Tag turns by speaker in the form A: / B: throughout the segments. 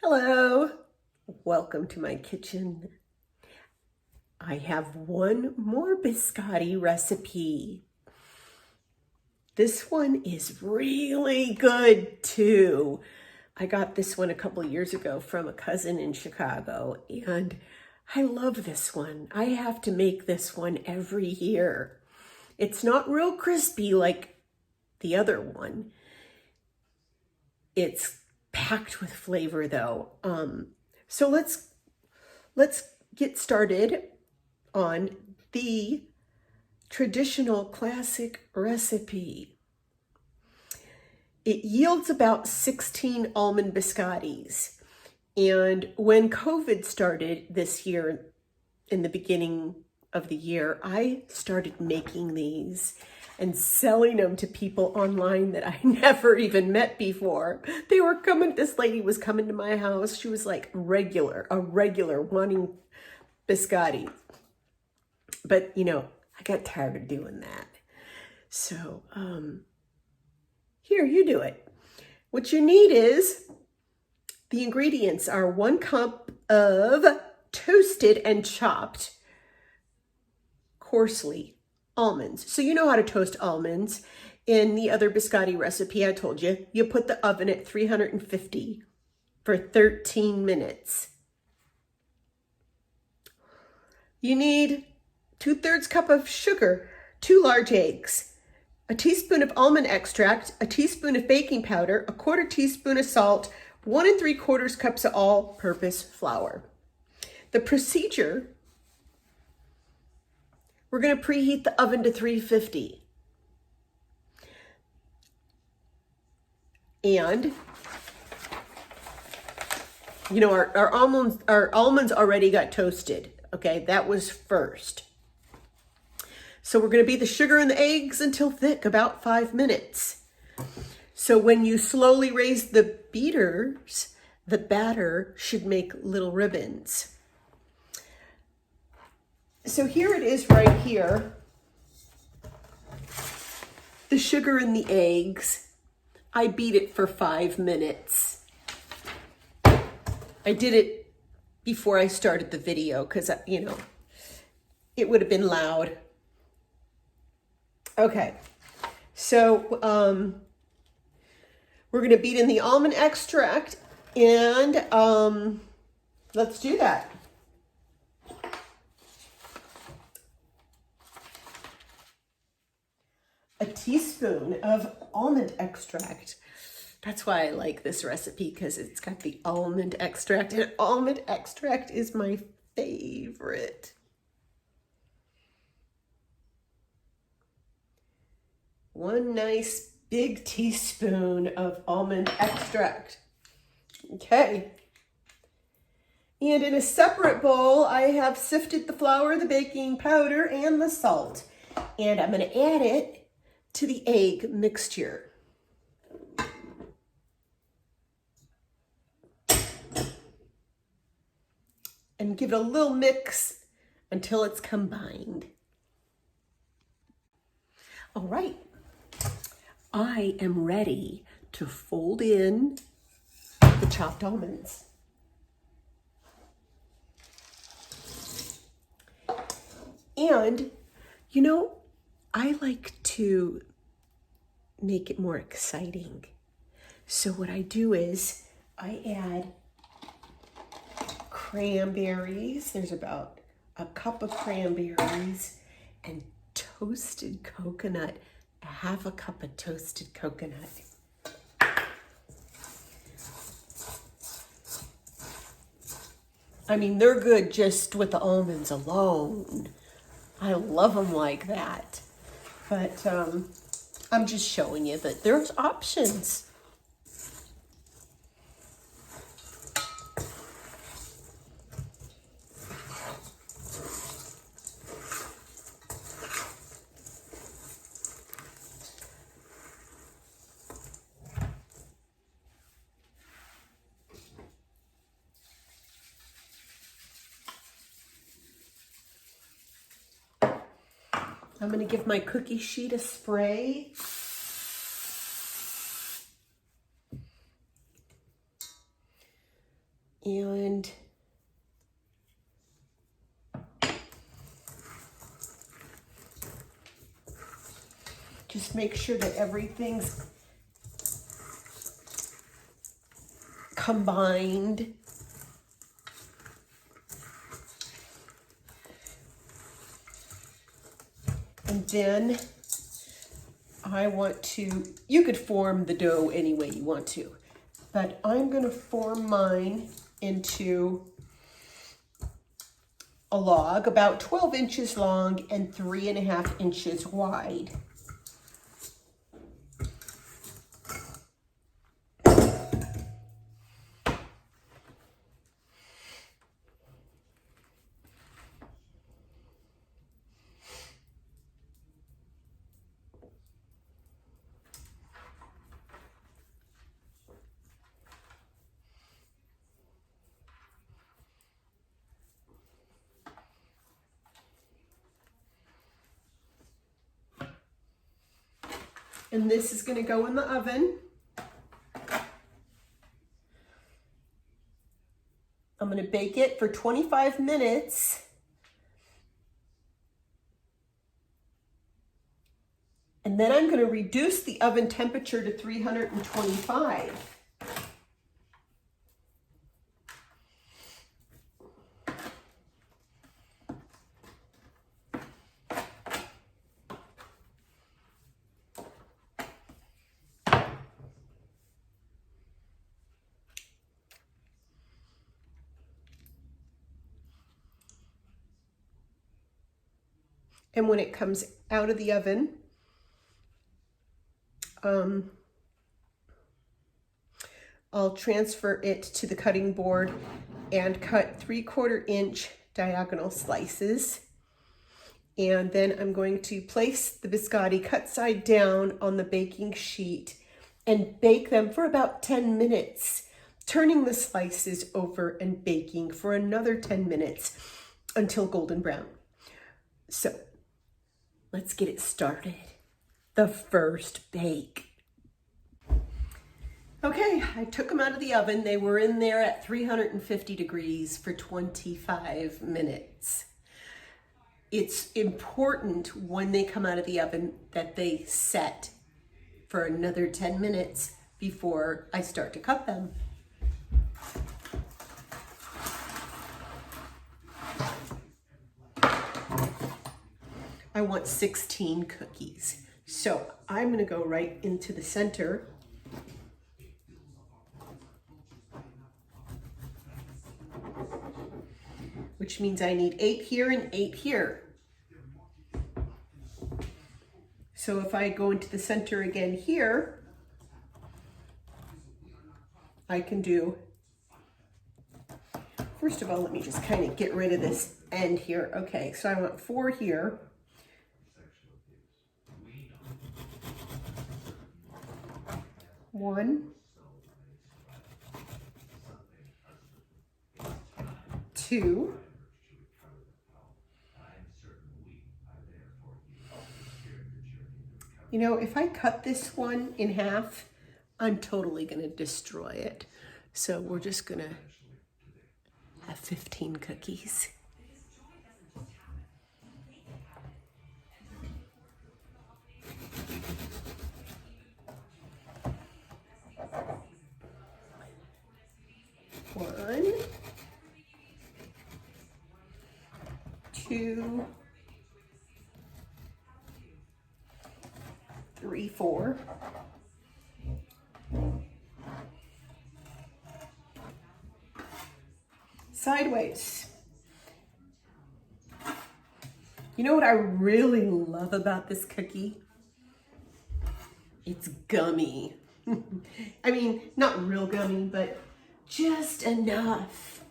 A: Hello, welcome to my kitchen. I have one more biscotti recipe. This one is really good too. I got this one a couple years ago from a cousin in Chicago, and I love this one. I have to make this one every year. It's not real crispy like the other one. It's packed with flavor though. So let's get started on the traditional classic recipe. It yields about 16 almond biscottis. And when COVID started this year, in the beginning of the year, I started making these and selling them to people online that I never even met before. They were coming, this lady was coming to my house. She was like a regular wanting biscotti. But you know, I got tired of doing that. So here, you do it. What you need is, the ingredients are 1 cup of toasted and chopped coarsely almonds. So you know how to toast almonds. In the other biscotti recipe I told you, you put the oven at 350 for 13 minutes. You need 2/3 cup of sugar, 2 large eggs, a teaspoon of almond extract, a teaspoon of baking powder, a 1/4 teaspoon of salt, 1 3/4 cups of all-purpose flour. The procedure: we're going to preheat the oven to 350. And you know, our almonds already got toasted. Okay, that was first. So we're going to beat the sugar and the eggs until thick, about 5 minutes. So when you slowly raise the beaters, the batter should make little ribbons. So here it is right here. The sugar and the eggs. I beat it for 5 minutes. I did it before I started the video because, you know, it would have been loud. Okay, so we're going to beat in the almond extract, and let's do that. A teaspoon of almond extract. That's why I like this recipe, because it's got the almond extract, and almond extract is my favorite. 1 nice big teaspoon of almond extract. Okay. And in a separate bowl, I have sifted the flour, the baking powder, and the salt. And I'm going to add it to the egg mixture. And give it a little mix until it's combined. All right. I am ready to fold in the chopped almonds. And, you know, I like to make it more exciting. So what I do is I add cranberries. There's about a cup of cranberries, and toasted coconut, 1/2 cup of toasted coconut. I mean, they're good just with the almonds alone. I love them like that. But I'm just showing you that there's options. I'm going to give my cookie sheet a spray. And just make sure that everything's combined. And then I want to, you could form the dough any way you want to, but I'm going to form mine into a log about 12 inches long and 3.5 inches wide. And this is going to go in the oven. I'm going to bake it for 25 minutes. And then I'm going to reduce the oven temperature to 325. And when it comes out of the oven, I'll transfer it to the cutting board and cut 3/4 inch diagonal slices. And then I'm going to place the biscotti cut side down on the baking sheet and bake them for about 10 minutes, turning the slices over and baking for another 10 minutes until golden brown. So let's get it started. The first bake. Okay, I took them out of the oven. They were in there at 350 degrees for 25 minutes. It's important when they come out of the oven that they set for another 10 minutes before I start to cut them. I want 16 cookies. So I'm gonna go right into the center. Which means I need 8 here and 8 here. So if I go into the center again here, I can do, first of all, let me just kind of get rid of this end here. Okay, so I want 4 here. One, 2, you know, if I cut this one in half, I'm totally going to destroy it. So we're just going to have 15 cookies. One, 2, 3, 4. Sideways. You know what I really love about this cookie? It's gummy. I mean, not real gummy, but just enough.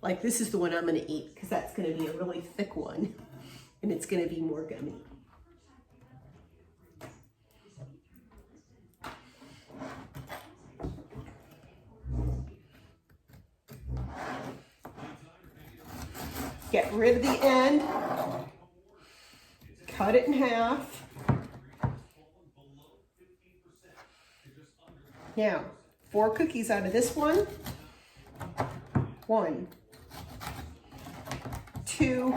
A: Like this is the one I'm gonna eat because that's gonna be a really thick one and it's gonna be more gummy. Get rid of the end, cut it in half. Now, 4 cookies out of this one. 1, 2,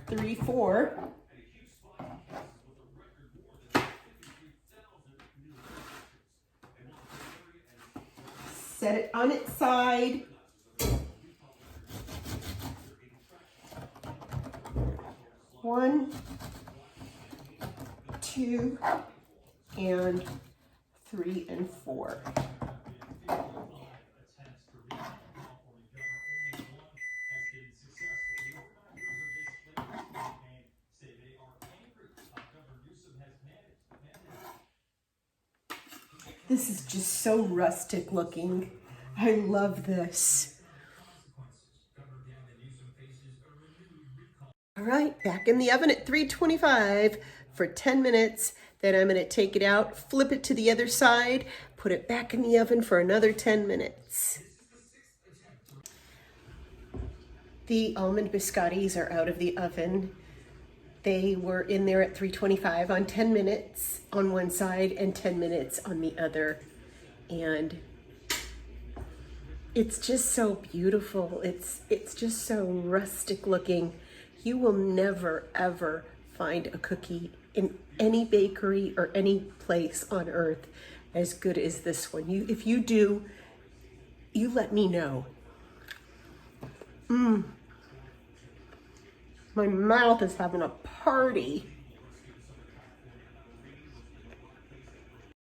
A: 3, 4. Set it on its side. 1, 2, and 3 and 4. This is just so rustic looking. I love this. All right, back in the oven at 325 for 10 minutes. Then I'm going to take it out, flip it to the other side, put it back in the oven for another 10 minutes. The almond biscottis are out of the oven. They were in there at 325 on 10 minutes on one side and 10 minutes on the other. And it's just so beautiful. It's just so rustic looking. You will never, ever find a cookie in any bakery or any place on earth as good as this one. If you do, you let me know. My mouth is having a party.